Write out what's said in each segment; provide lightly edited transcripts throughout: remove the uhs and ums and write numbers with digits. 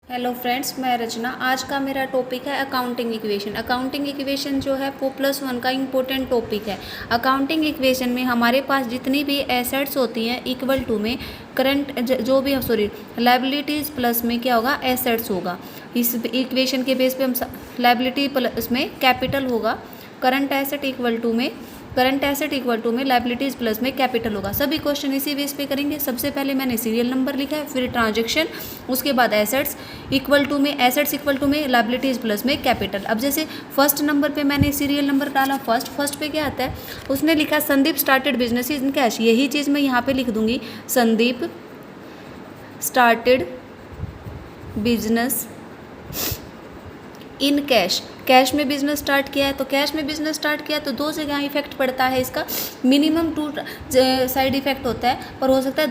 Hello friends, मैं रचना। आज का मेरा टॉपिक है अकाउंटिंग इक्वेशन। अकाउंटिंग इक्वेशन जो है वो +1 का इम्पोर्टेंट टॉपिक है। अकाउंटिंग इक्वेशन में हमारे पास जितनी भी एसेट्स होती हैं इक्वल टू में करंट जो भी लाइबिलिटीज़ प्लस में क्या होगा, एसेट्स होगा। इस इक्वेशन के बेस पे हम लाइबिलिटी प्लस में कैपिटल होगा, करंट एसेट इक्वल टू में लाइबिलिटीज़ प्लस में कैपिटल होगा। सभी क्वेश्चन इसी बेस पे करेंगे। सबसे पहले मैंने सीरियल नंबर लिखा है, फिर ट्रांजेक्शन, उसके बाद एसेट्स इक्वल टू में लाइबिलिटीज़ प्लस में कैपिटल। अब जैसे फर्स्ट नंबर पे मैंने सीरियल नंबर डाला, फर्स्ट पे क्या आता है, उसने लिखा Sandeep started business in cash. यही चीज़ मैं यहाँ पे लिख दूंगी, Sandeep started business in cash. Cash में बिजनेस स्टार्ट किया है, तो कैश में बिजनेस स्टार्ट किया तो दो जगह इफेक्ट पड़ता है इसका। मिनिमम 2 साइड इफेक्ट होता है, पर हो सकता है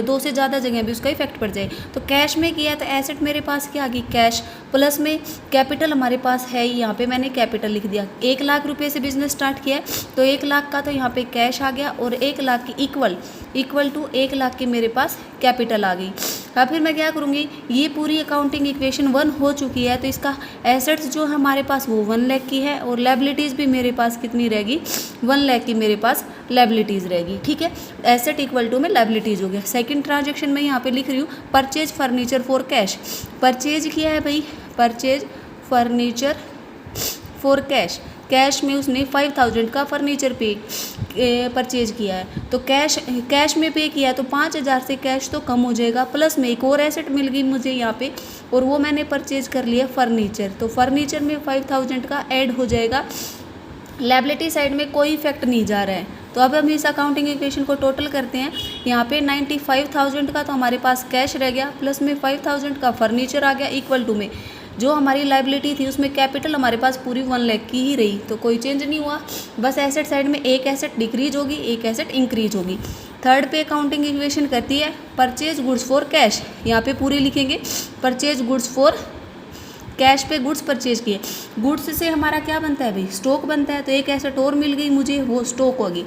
दो से ज़्यादा जगह भी उसका इफेक्ट पड़ जाए। तो कैश में किया है तो एसेट मेरे पास क्या आ गई, कैश, प्लस में कैपिटल हमारे पास है, यहाँ पे मैंने कैपिटल लिख दिया। 1 लाख रुपये से बिजनेस स्टार्ट किया है तो 1 लाख का तो यहाँ पे कैश आ गया, और 1 लाख की इक्वल टू 1 लाख की मेरे पास कैपिटल आ गई। अब फिर मैं क्या करूँगी, ये पूरी अकाउंटिंग इक्वेशन 1 हो चुकी है, तो इसका एसेट्स जो हमारे पास वो 1 लाख की है, और लाइबिलिटीज़ भी मेरे पास कितनी रहेगी, 1 लाख की मेरे पास लाइबिलिटीज़ रहेगी। ठीक है, एसेट इक्वल टू में लाइबिलिटीज़ हो गया। सेकंड ट्रांजेक्शन में यहाँ पे लिख रही हूँ, purchase furniture for cash. Purchase किया है भाई, purchase furniture for cash. Cash में उसने 5000 का फर्नीचर परचेज किया है, तो कैश में पे किया है तो 5000 से कैश तो कम हो जाएगा, प्लस में एक और एसेट मिल गई मुझे यहाँ पे, और वो मैंने परचेज कर लिया फर्नीचर। तो फर्नीचर में 5000 का ऐड हो जाएगा। लायबिलिटी साइड में कोई इफेक्ट नहीं जा रहा है। तो अब हम इस अकाउंटिंग इक्वेशन को टोटल करते हैं। यहाँ पे 95,000 का तो हमारे पास कैश रह गया, प्लस में 5000 का फर्नीचर आ गया, इक्वल टू में जो हमारी लाइबिलिटी थी उसमें कैपिटल हमारे पास पूरी 1 लाख की ही रही, तो कोई चेंज नहीं हुआ। बस एसेट साइड में एक एसेट डिक्रीज होगी, एक एसेट इंक्रीज होगी। थर्ड पे अकाउंटिंग इक्वेशन करती है परचेज गुड्स फॉर कैश। यहाँ पे पूरी लिखेंगे, परचेज गुड्स फॉर कैश पे गुड्स परचेज किए। गुड्स से हमारा क्या बनता है भाई, स्टॉक बनता है, तो एक एसेट और मिल गई मुझे, वो स्टॉक होगी।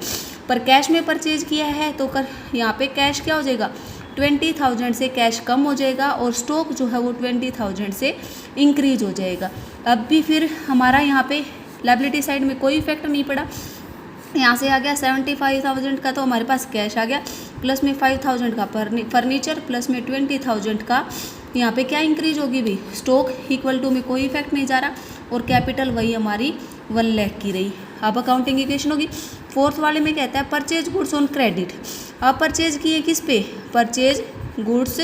पर कैश में परचेज किया है तो यहाँ पे कैश क्या हो जाएगा, 20,000 से कैश कम हो जाएगा, और स्टॉक जो है वो 20,000 से इंक्रीज हो जाएगा। अब भी फिर हमारा यहाँ पे लायबिलिटी साइड में कोई इफेक्ट नहीं पड़ा। यहाँ से आ गया 75,000 का तो हमारे पास कैश आ गया, प्लस में 5,000 का फर्नीचर, प्लस में 20,000 का यहाँ पे क्या इंक्रीज होगी भाई, स्टॉक, इक्वल टू में कोई इफेक्ट नहीं जा रहा, और कैपिटल वही हमारी 1 लाख की रही। अब अकाउंटिंग इक्वेशन होगी। फोर्थ वाले में कहता है परचेज गुड्स ऑन क्रेडिट। अब परचेज किए किस पे, purchase goods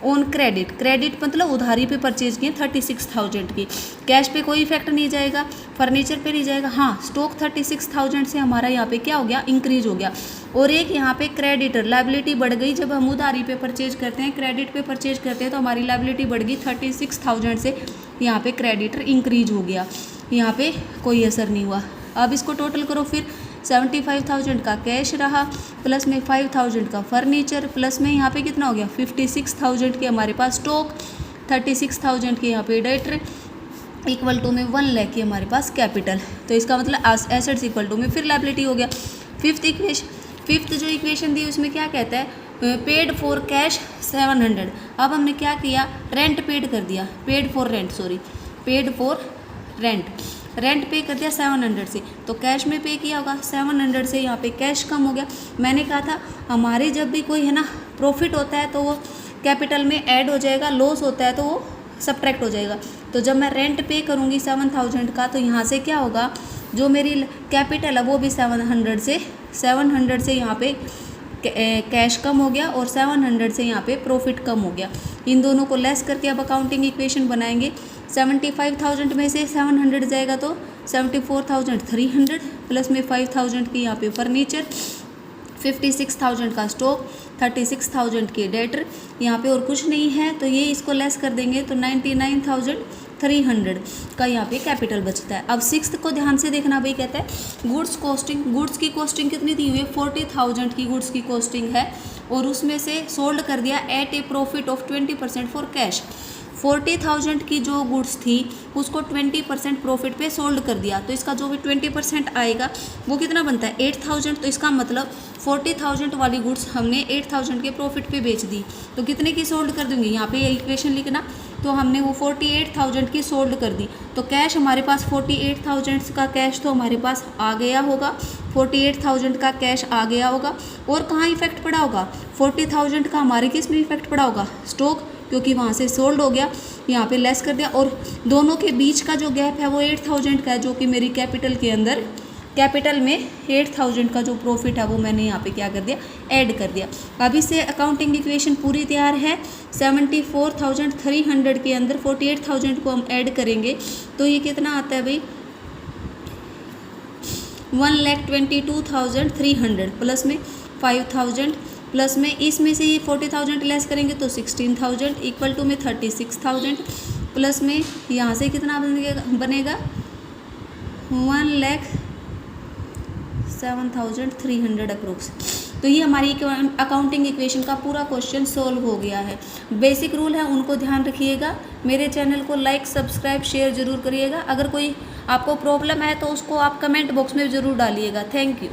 on credit. Credit मतलब उधारी पे परचेज किए 36,000 की। कैश पे कोई इफेक्ट नहीं जाएगा, फर्नीचर पे नहीं जाएगा। हाँ, स्टॉक 36,000 से हमारा यहाँ पे क्या हो गया, इंक्रीज हो गया। और एक यहाँ पे क्रेडिटर, लाइबिलिटी बढ़ गई। जब हम उधारी पे परचेज करते हैं, क्रेडिट पे परचेज करते हैं, तो हमारी लाइबिलिटी बढ़ गई 36,000 से, यहाँ पे क्रेडिटर इंक्रीज हो गया। यहाँ पे कोई असर नहीं हुआ। अब इसको टोटल करो फिर, 75,000 का कैश रहा, प्लस में 5,000 का फर्नीचर, प्लस में यहाँ पे कितना हो गया, 56,000 के हमारे पास स्टॉक, 36,000 के यहाँ पे डेटर, इक्वल टू में 1 लाख की हमारे पास कैपिटल। तो इसका मतलब एसेट्स इक्वल टू में फिर लायबिलिटी हो गया। फिफ्थ जो इक्वेशन दी उसमें क्या कहता है, पेड फॉर कैश 700। अब हमने क्या किया, रेंट पेड कर दिया, पेड फॉर रेंट पे कर दिया 700 से, तो कैश में पे किया होगा 700 से, यहाँ पे कैश कम हो गया। मैंने कहा था हमारे जब भी कोई है ना प्रॉफिट होता है तो वो कैपिटल में ऐड हो जाएगा, लॉस होता है तो वो सब्ट्रैक्ट हो जाएगा। तो जब मैं रेंट पे करूँगी 7,000 का, तो यहाँ से क्या होगा, जो मेरी कैपिटल है वो भी 700 से यहाँ पे कैश कम हो गया, और 700 से यहाँ पे प्रॉफिट कम हो गया। इन दोनों को लेस करके अब अकाउंटिंग इक्वेशन बनाएंगे। 75,000 में से 700 जाएगा तो 74,300, प्लस में 5,000 की यहाँ पे फर्नीचर, 56,000 का स्टॉक, 36,000 के डेटर, यहाँ पे और कुछ नहीं है, तो ये इसको लेस कर देंगे तो 99,300 का यहाँ पे कैपिटल बचता है। अब सिक्स्थ को ध्यान से देखना भाई, कहता है गुड्स की कॉस्टिंग कितनी दी हुई है, 40,000 की गुड्स की कॉस्टिंग है, और उसमें से सोल्ड कर दिया at a profit of 20% for cash. 40,000 की जो गुड्स थी उसको 20% प्रॉफिट पे सोल्ड कर दिया, तो इसका जो भी 20% आएगा वो कितना बनता है, 8,000। तो इसका मतलब 40,000 वाली गुड्स हमने 8,000 के प्रॉफिट पे बेच दी, तो कितने की सोल्ड कर दूंगी, यहाँ पे ये इक्वेशन लिखना, तो हमने वो 48,000 की सोल्ड कर दी, तो कैश हमारे पास 48,000 का कैश तो हमारे पास आ गया होगा, 48,000 का कैश आ गया होगा। और कहाँ इफेक्ट पड़ा होगा, 40,000 का हमारे किस में इफेक्ट पड़ा होगा, स्टॉक, क्योंकि वहाँ से सोल्ड हो गया, यहाँ पे लेस कर दिया। और दोनों के बीच का जो गैप है वो 8,000 का है, जो कि मेरी कैपिटल के अंदर, कैपिटल में 8,000 का जो प्रॉफिट है वो मैंने यहाँ पे क्या कर दिया, ऐड कर दिया। अब इससे अकाउंटिंग इक्वेशन पूरी तैयार है। 74,300 के अंदर 48,000 को हम ऐड करेंगे तो ये कितना आता है भाई, 1,22,300 प्लस में 5,000 प्लस में इसमें से ये 40,000 लेस करेंगे तो 16,000 इक्वल टू में 36,000 प्लस में यहाँ से कितना बनेगा 1,07,300 अप्रोक्स। तो ये हमारी अकाउंटिंग इक्वेशन का पूरा क्वेश्चन सोल्व हो गया है। बेसिक रूल है उनको ध्यान रखिएगा। मेरे चैनल को लाइक सब्सक्राइब शेयर ज़रूर करिएगा। अगर कोई आपको प्रॉब्लम है तो उसको आप कमेंट बॉक्स में ज़रूर डालिएगा। Thank you.